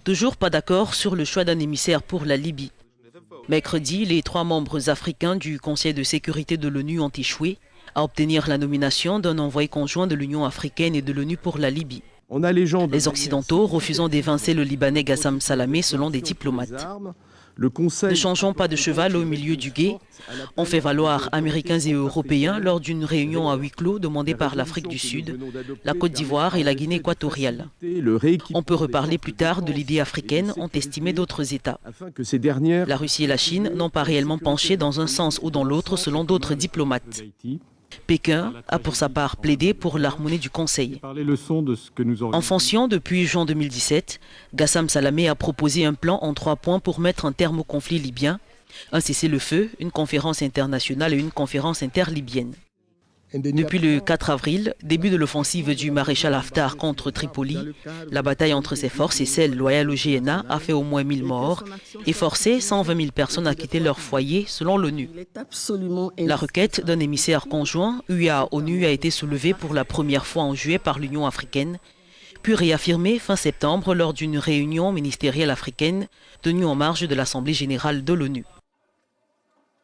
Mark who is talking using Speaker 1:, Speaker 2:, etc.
Speaker 1: Toujours pas d'accord sur le choix d'un émissaire pour la Libye. Mercredi, les 3 membres africains du Conseil de sécurité de l'ONU ont échoué à obtenir la nomination d'un envoyé conjoint de l'Union africaine et de l'ONU pour la Libye. Les Occidentaux refusant d'évincer le Libanais Gassam Salamé selon des diplomates. Ne changeons pas de cheval au milieu du gué, ont fait valoir Américains et Européens lors d'une réunion à huis clos demandée par l'Afrique du Sud, la Côte d'Ivoire et la Guinée équatoriale. On peut reparler plus tard de l'idée africaine, ont estimé d'autres États. La Russie et la Chine n'ont pas réellement penché dans un sens ou dans l'autre selon d'autres diplomates. Pékin a pour sa part plaidé pour l'harmonie du Conseil. En fonction, depuis juin 2017, Gassam Salamé a proposé un plan en 3 points pour mettre un terme au conflit libyen, un cessez-le-feu, une conférence internationale et une conférence interlibyenne. Depuis le 4 avril, début de l'offensive du maréchal Haftar contre Tripoli, la bataille entre ses forces et celles loyales au GNA a fait au moins 1000 morts et forcé 120 000 personnes à quitter leur foyer selon l'ONU. La requête d'un émissaire conjoint UA-ONU a été soulevée pour la première fois en juillet par l'Union africaine, puis réaffirmée fin septembre lors d'une réunion ministérielle africaine tenue en marge de l'Assemblée générale de l'ONU.